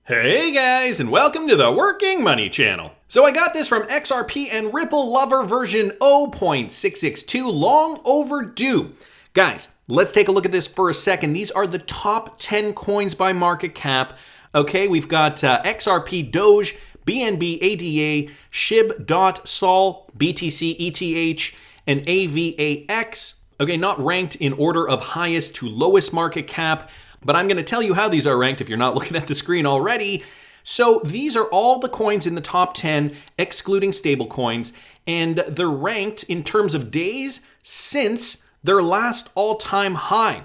Hey guys, and welcome to the Working Money channel. So I got this from XRP and Ripple Lover version 0.662, long overdue. Guys, let's take a look at this for a second. These are the top 10 coins by market cap. Okay, we've got XRP, Doge, BNB, ADA, SHIB, DOT, SOL, BTC, ETH, and AVAX. Okay, not ranked in order of highest to lowest market cap, but I'm going to tell you how these are ranked if you're not looking at the screen already. So these are all the coins in the top 10, excluding stable coins, and they're ranked in terms of days since their last all-time high.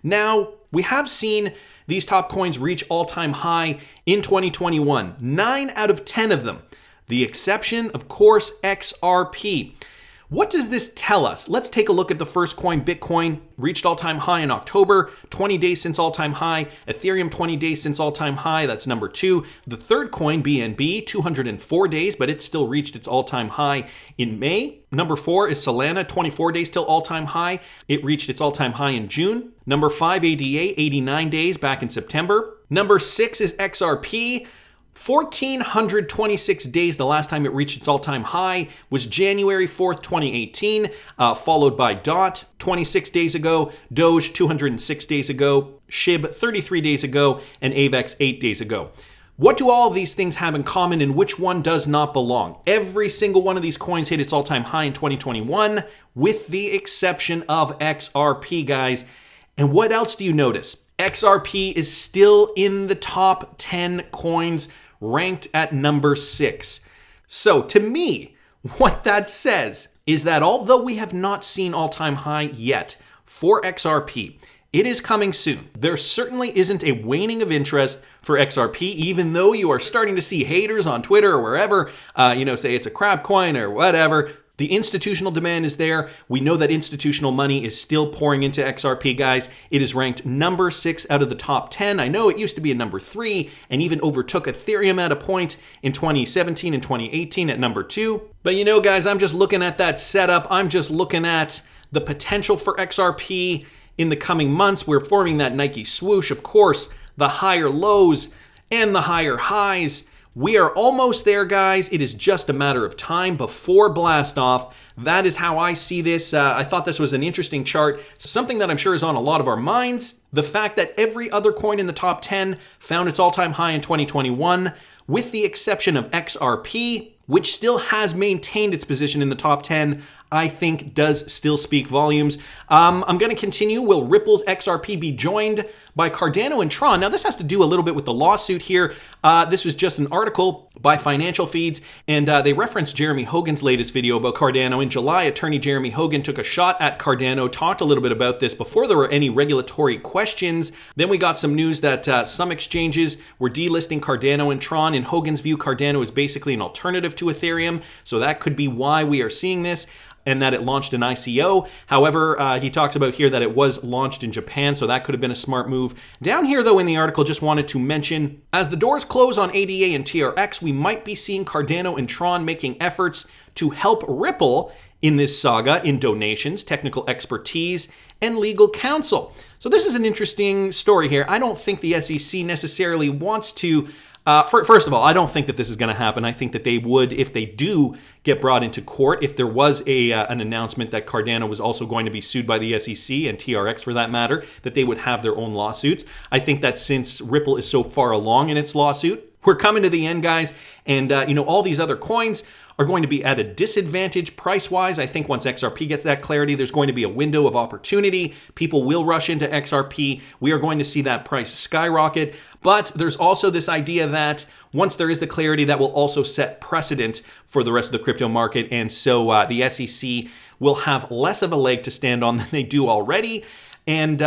Now, we have seen these top coins reach all-time high in 2021, 9 out of 10 of them. The exception, of course, XRP. What does this tell us? Let's take a look at the first coin. Bitcoin reached all-time high in October, 20 days since all-time high. Ethereum, 20 days since all-time high. That's number 2. The third coin, BNB, 204 days, but it still reached its all-time high in May. Number 4 is Solana, 24 days till all-time high. It reached its all-time high in June. Number 5, ADA, 89 days back in September. Number 6 is XRP. 1,426 days. The last time it reached its all-time high was January 4th, 2018, followed by DOT 26 days ago, Doge 206 days ago, SHIB 33 days ago, and AVAX 8 days ago. What do all of these things have in common, and which one does not belong? Every single one of these coins hit its all-time high in 2021, with the exception of XRP, guys. And what else do you notice? XRP is still in the top 10 coins, ranked at number 6. So to me, what that says is that although we have not seen all-time high yet for XRP, it is coming soon. There certainly isn't a waning of interest for XRP, even though you are starting to see haters on Twitter or wherever, say it's a crap coin or whatever. The institutional demand is there. We know that institutional money is still pouring into XRP, guys. It is ranked number 6 out of the top 10. I know it used to be a number 3 and even overtook Ethereum at a point in 2017 and 2018 at number 2. But guys, I'm just looking at that setup. I'm just looking at the potential for XRP in the coming months. We're forming that Nike swoosh, of course, the higher lows and the higher highs. We are almost there, guys. It is just a matter of time before blast off. That is how I see this. I thought this was an interesting chart, something that I'm sure is on a lot of our minds. The fact that every other coin in the top 10 found its all-time high in 2021, with the exception of XRP, which still has maintained its position in the top 10, I think does still speak volumes. I'm going to continue. Will Ripple's XRP be joined by Cardano and Tron? Now, this has to do a little bit with the lawsuit here. This was just an article by Financial Feeds, and they referenced Jeremy Hogan's latest video about Cardano. In July, attorney Jeremy Hogan took a shot at Cardano, talked a little bit about this before there were any regulatory questions. Then we got some news that some exchanges were delisting Cardano and Tron. In Hogan's view, Cardano is basically an alternative to Ethereum, so that could be why we are seeing this, and that it launched an ICO. However, he talks about here that it was launched in Japan, so that could have been a smart move. Down here, though, in the article, just wanted to mention, as the doors close on ADA and TRX, we might be seeing Cardano and Tron making efforts to help Ripple in this saga in donations, technical expertise, and legal counsel. So this is an interesting story here. I don't think the SEC necessarily wants to first of all, I don't think that this is going to happen. I think that they would, if they do get brought into court, if there was an announcement that Cardano was also going to be sued by the SEC and TRX for that matter, that they would have their own lawsuits. I think that since Ripple is so far along in its lawsuit, we're coming to the end, guys, and all these other coins are going to be at a disadvantage price-wise. I think once XRP gets that clarity, there's going to be a window of opportunity. People will rush into XRP. We are going to see that price skyrocket. But there's also this idea that once there is the clarity, that will also set precedent for the rest of the crypto market. And so the SEC will have less of a leg to stand on than they do already. And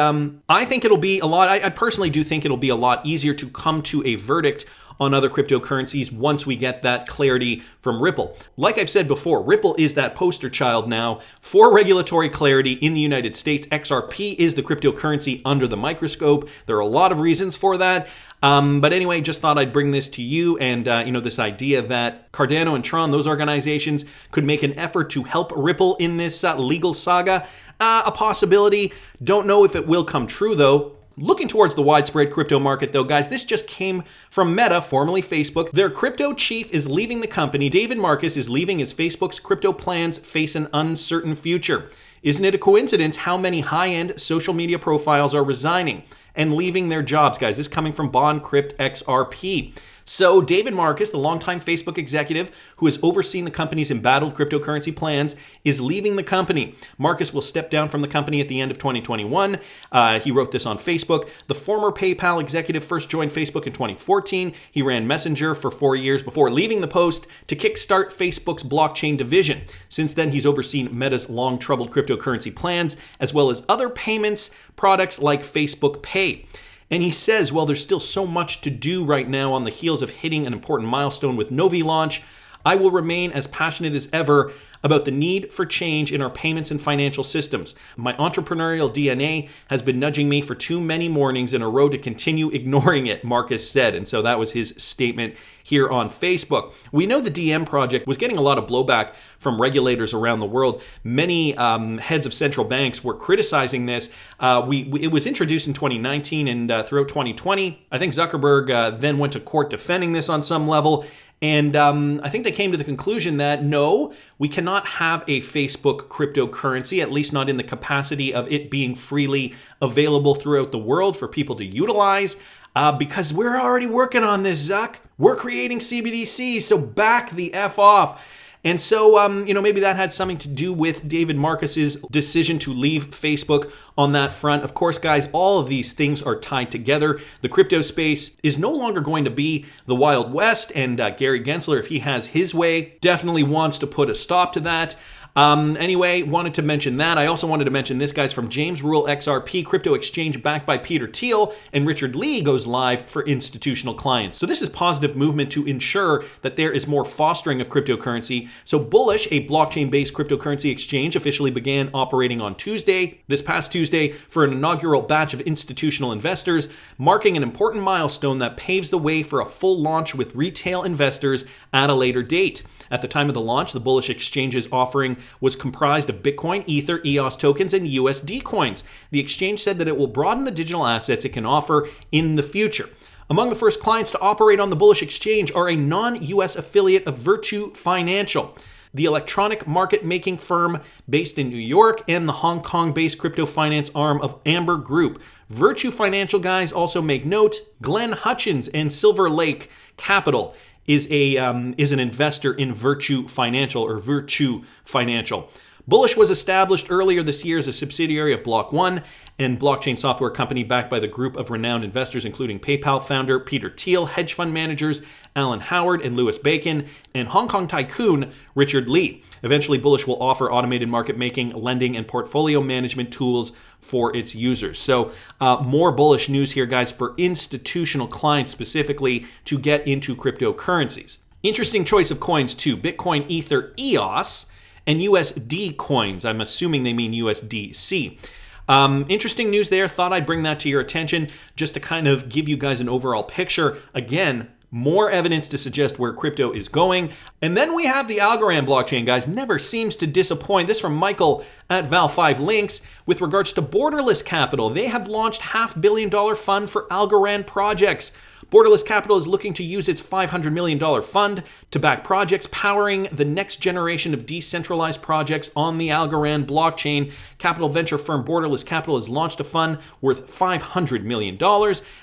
I think it'll be a lot, I personally do think it'll be a lot easier to come to a verdict on other cryptocurrencies once we get that clarity from Ripple. Like I've said before, Ripple is that poster child now for regulatory clarity in the United States. XRP is the cryptocurrency under the microscope. There are a lot of reasons for that. But anyway, just thought I'd bring this to you and, this idea that Cardano and Tron, those organizations, could make an effort to help Ripple in this legal saga. A possibility. Don't know if it will come true, though. Looking towards the widespread crypto market though, guys, this just came from Meta, formerly Facebook. Their crypto chief is leaving the company. David Marcus is leaving as Facebook's crypto plans face an uncertain future. Isn't it a coincidence how many high-end social media profiles are resigning and leaving their jobs, guys? This coming from BondCrypt XRP. So David Marcus, the longtime Facebook executive who has overseen the company's embattled cryptocurrency plans, is leaving the company. Marcus will step down from the company at the end of 2021. He wrote this on Facebook. The former PayPal executive first joined Facebook in 2014. He ran Messenger for 4 years before leaving the post to kickstart Facebook's blockchain division. Since then, he's overseen Meta's long-troubled cryptocurrency plans, as well as other payments products like Facebook Pay. And he says, well, there's still so much to do right now on the heels of hitting an important milestone with Novi launch. I will remain as passionate as ever about the need for change in our payments and financial systems. My entrepreneurial DNA has been nudging me for too many mornings in a row to continue ignoring it, Marcus said. And so that was his statement here on Facebook. We know the DM project was getting a lot of blowback from regulators around the world. Many heads of central banks were criticizing this. It was introduced in 2019 and throughout 2020. I think Zuckerberg then went to court defending this on some level. And I think they came to the conclusion that no, we cannot have a Facebook cryptocurrency, at least not in the capacity of it being freely available throughout the world for people to utilize, because we're already working on this, Zuck. We're creating CBDC, so back the F off. And so, maybe that had something to do with David Marcus's decision to leave Facebook on that front. Of course, guys, all of these things are tied together. The crypto space is no longer going to be the Wild West, and Gary Gensler, if he has his way, definitely wants to put a stop to that. Anyway, wanted to mention that. I also wanted to mention this, guys, from James Rule XRP, crypto exchange backed by Peter Thiel, and Richard Lee goes live for institutional clients. So this is positive movement to ensure that there is more fostering of cryptocurrency. So Bullish, a blockchain-based cryptocurrency exchange, officially began operating on Tuesday, this past Tuesday, for an inaugural batch of institutional investors, marking an important milestone that paves the way for a full launch with retail investors at a later date. At the time of the launch, the Bullish exchange's offering was comprised of Bitcoin, Ether, EOS tokens, and USD coins. The exchange said that it will broaden the digital assets it can offer in the future. Among the first clients to operate on the Bullish exchange are a non-US affiliate of Virtue Financial, the electronic market-making firm based in New York, and the Hong Kong-based crypto finance arm of Amber Group. Virtue Financial, guys, also make note, Glenn Hutchins and Silver Lake Capital is an investor in Virtue Financial or Virtue Financial. Bullish was established earlier this year as a subsidiary of Block One, and blockchain software company backed by the group of renowned investors, including PayPal founder Peter Thiel, hedge fund managers Alan Howard and Louis Bacon, and Hong Kong tycoon Richard Lee. Eventually, Bullish will offer automated market making, lending, and portfolio management tools for its users. So more bullish news here, guys, for institutional clients specifically to get into cryptocurrencies. Interesting choice of coins too. Bitcoin, Ether, EOS, and USD coins. I'm assuming they mean USDC. Interesting news there. Thought I'd bring that to your attention just to kind of give you guys an overall picture. Again, more evidence to suggest where crypto is going. And then we have the Algorand blockchain, guys. Never seems to disappoint. This from Michael at Val5 Links. With regards to Borderless Capital, they have launched $500 million fund for Algorand projects. Borderless Capital is looking to use its $500 million fund to back projects powering the next generation of decentralized projects on the Algorand blockchain. Capital venture firm Borderless Capital has launched a fund worth $500 million.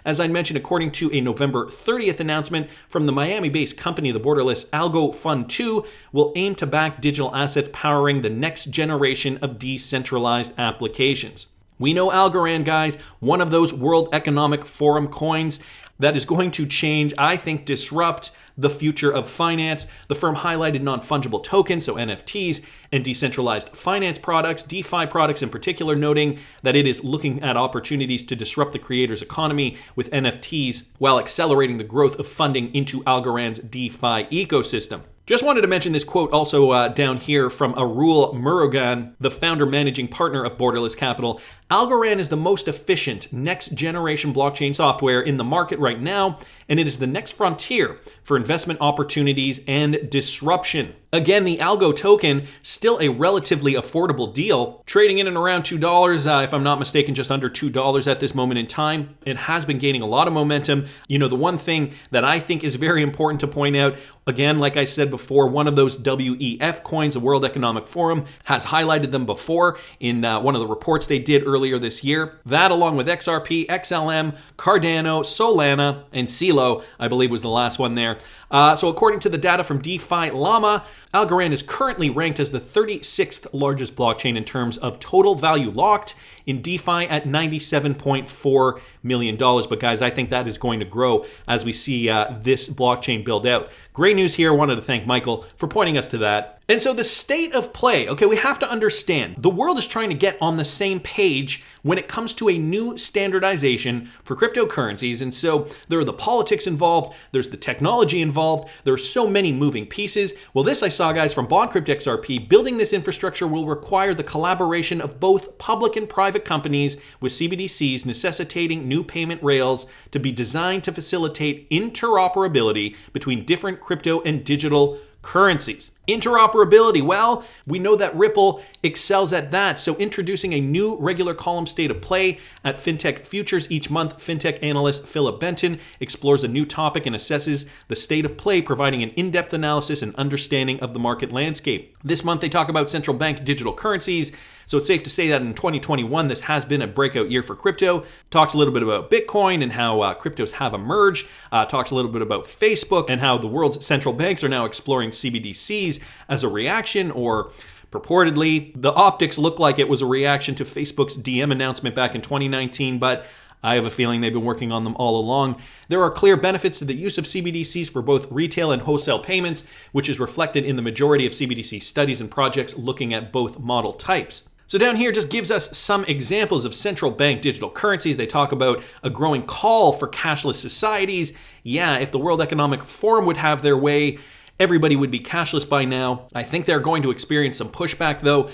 As I mentioned, according to a November 30th announcement from the Miami-based company, the Borderless Algo Fund 2 will aim to back digital assets powering the next generation of decentralized applications. We know Algorand, guys, one of those World Economic Forum coins that is going to change, I think, disrupt the future of finance. The firm highlighted non-fungible tokens, so NFTs, and decentralized finance products, DeFi products in particular, noting that it is looking at opportunities to disrupt the creator's economy with NFTs while accelerating the growth of funding into Algorand's DeFi ecosystem. Just wanted to mention this quote also down here from Arul Murugan, the founder managing partner of Borderless Capital. Algorand is the most efficient next generation blockchain software in the market right now, and it is the next frontier for investment opportunities and disruption. Again, the Algo token, still a relatively affordable deal, trading in and around $2, if I'm not mistaken, just under $2 at this moment in time. It has been gaining a lot of momentum. You know, the one thing that I think is very important to point out, again, like I said before, one of those WEF coins, the World Economic Forum, has highlighted them before in one of the reports they did earlier this year. That, along with XRP, XLM, Cardano, Solana, and CeLo, I believe was the last one there. So according to the data from DeFi Llama, Algorand is currently ranked as the 36th largest blockchain in terms of total value locked in DeFi at $97.4 million. But guys, I think that is going to grow as we see this blockchain build out. Great news here. Wanted to thank Michael for pointing us to that. And so the state of play, okay, we have to understand the world is trying to get on the same page when it comes to a new standardization for cryptocurrencies. And so there are the politics involved, there's the technology involved, there are so many moving pieces. Well, this I saw, guys, from BondCrypt XRP, building this infrastructure will require the collaboration of both public and private companies with CBDCs, necessitating new payment rails to be designed to facilitate interoperability between different crypto and digital currencies. Interoperability, well, we know that Ripple excels at that. So introducing a new regular column state of play at FinTech Futures each month, FinTech analyst Philip Benton explores a new topic and assesses the state of play, providing an in-depth analysis and understanding of the market landscape. This month, they talk about central bank digital currencies. So it's safe to say that in 2021, this has been a breakout year for crypto. Talks a little bit about Bitcoin and how cryptos have emerged. Talks a little bit about Facebook and how the world's central banks are now exploring CBDCs as a reaction, or purportedly, the optics look like it was a reaction to Facebook's DM announcement back in 2019, but I have a feeling they've been working on them all along. There are clear benefits to the use of CBDCs for both retail and wholesale payments, which is reflected in the majority of CBDC studies and projects looking at both model types. So down here just gives us some examples of central bank digital currencies. They talk about a growing call for cashless societies. Yeah, if the World Economic Forum would have their way, everybody would be cashless by now. I think they're going to experience some pushback though.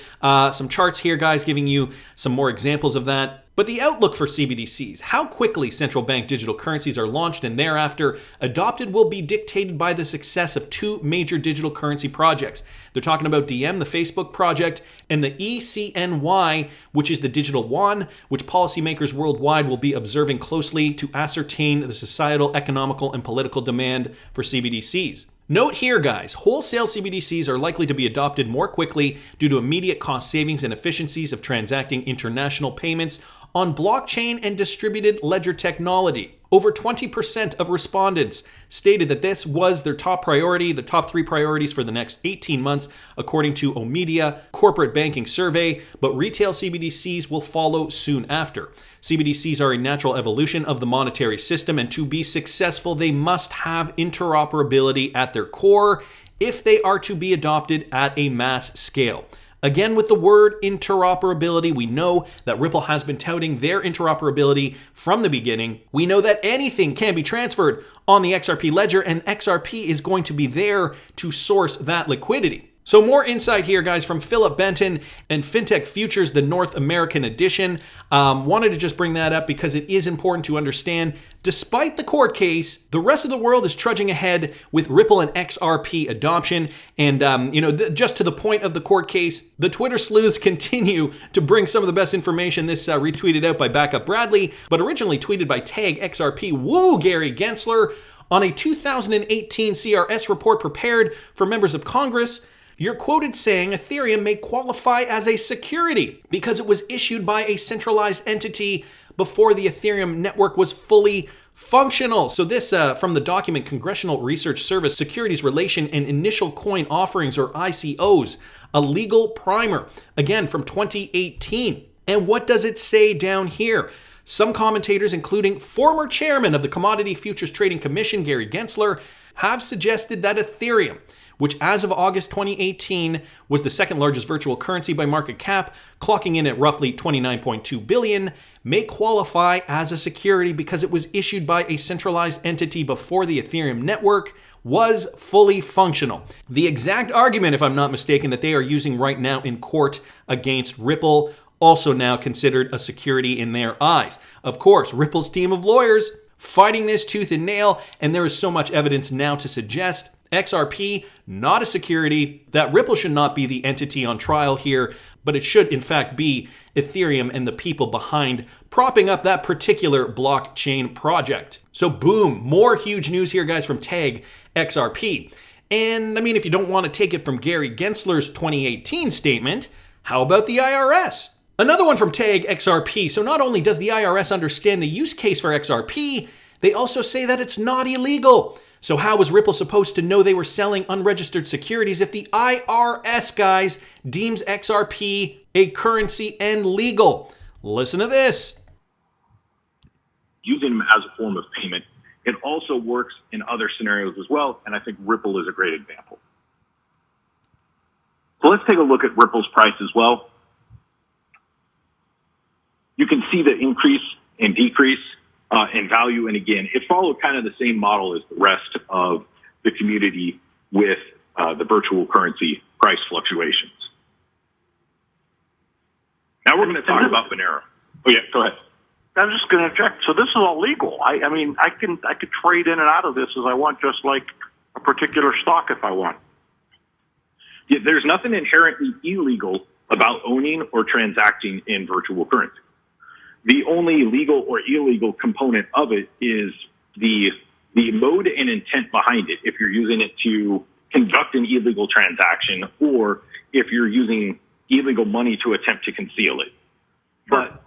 Some charts here, guys, giving you some more examples of that. But the outlook for CBDCs, how quickly central bank digital currencies are launched and thereafter adopted, will be dictated by the success of two major digital currency projects. They're talking about DM, the Facebook project, and the ECNY, which is the digital yuan, which policymakers worldwide will be observing closely to ascertain the societal, economical, and political demand for CBDCs. Note here, guys, wholesale CBDCs are likely to be adopted more quickly due to immediate cost savings and efficiencies of transacting international payments on blockchain and distributed ledger technology. Over 20% of respondents stated that this was their top priority, the top 3 priorities for the next 18 months, according to Omedia Corporate Banking Survey, but retail CBDCs will follow soon after. CBDCs are a natural evolution of the monetary system, and to be successful, they must have interoperability at their core if they are to be adopted at a mass scale. Again, with the word interoperability, we know that Ripple has been touting their interoperability from the beginning. We know that anything can be transferred on the XRP ledger, and XRP is going to be there to source that liquidity. So more insight here, guys, from Philip Benton and FinTech Futures, the North American edition. Wanted to just bring that up because it is important to understand, despite the court case, the rest of the world is trudging ahead with Ripple and XRP adoption. And, just to the point of the court case, the Twitter sleuths continue to bring some of the best information. This retweeted out by Backup Bradley, but originally tweeted by Tag XRP. Woo, Gary Gensler. On a 2018 CRS report prepared for members of Congress, you're quoted saying Ethereum may qualify as a security because it was issued by a centralized entity before the Ethereum network was fully functional. So this from the document Congressional Research Service, Securities Relation and Initial Coin Offerings, or ICOs, a legal primer, again from 2018. And what does it say down here? Some commentators, including former chairman of the Commodity Futures Trading Commission, Gary Gensler, have suggested that Ethereum, which as of August 2018 was the second largest virtual currency by market cap, clocking in at roughly $29.2 billion, may qualify as a security because it was issued by a centralized entity before the Ethereum network was fully functional. The exact argument, if I'm not mistaken, that they are using right now in court against Ripple, also now considered a security in their eyes. Of course, Ripple's team of lawyers fighting this tooth and nail, and there is so much evidence now to suggest XRP, not a security, that Ripple should not be the entity on trial here, but it should in fact be Ethereum and the people behind propping up that particular blockchain project. So boom, more huge news here, guys, from Tag XRP. And I mean, if you don't want to take it from Gary Gensler's 2018 statement, how about the IRS? Another one from Tag XRP. So not only does the IRS understand the use case for XRP, they also say that it's not illegal. So how was Ripple supposed to know they were selling unregistered securities if the IRS, guys, deems XRP a currency and legal? Listen to this. Using them as a form of payment. It also works in other scenarios as well, and I think Ripple is a great example. So let's take a look at Ripple's price as well. You can see the increase and decrease in value, and again, it followed kind of the same model as the rest of the community with the virtual currency price fluctuations. Now we're going to talk about Monero. Oh yeah, go ahead. I was just going to interject. So this is all legal. I mean, I could trade in and out of this as I want, just like a particular stock if I want. Yeah, there's nothing inherently illegal about owning or transacting in virtual currency. The only legal or illegal component of it is the mode and intent behind it. If you're using it to conduct an illegal transaction, or if you're using illegal money to attempt to conceal it. But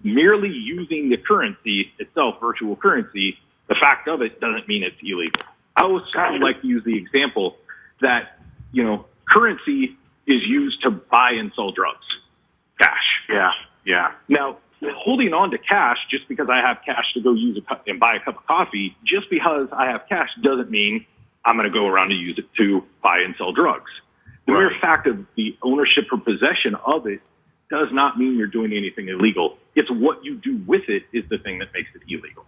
merely using the currency itself, virtual currency, the fact of it doesn't mean it's illegal. I always kind of like to use the example that, currency is used to buy and sell drugs. Cash. Yeah. Now, holding on to cash just because I have cash to go use and buy a cup of coffee, just because I have cash doesn't mean I'm going to go around and use it to buy and sell drugs. The mere fact of the ownership or possession of it does not mean you're doing anything illegal. It's what you do with it is the thing that makes it illegal.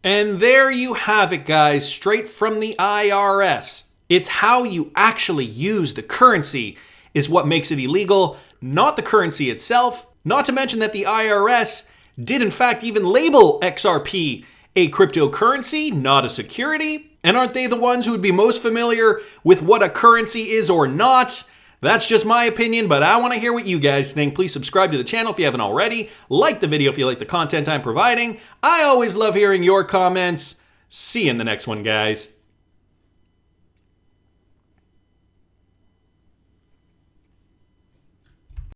And there you have it, guys, straight from the IRS. It's how you actually use the currency is what makes it illegal, not the currency itself. Not to mention that the IRS did in fact even label XRP a cryptocurrency, not a security. And aren't they the ones who would be most familiar with what a currency is or not? That's just my opinion, but I want to hear what you guys think. Please subscribe to the channel if you haven't already. Like the video if you like the content I'm providing. I always love hearing your comments. See you in the next one, guys.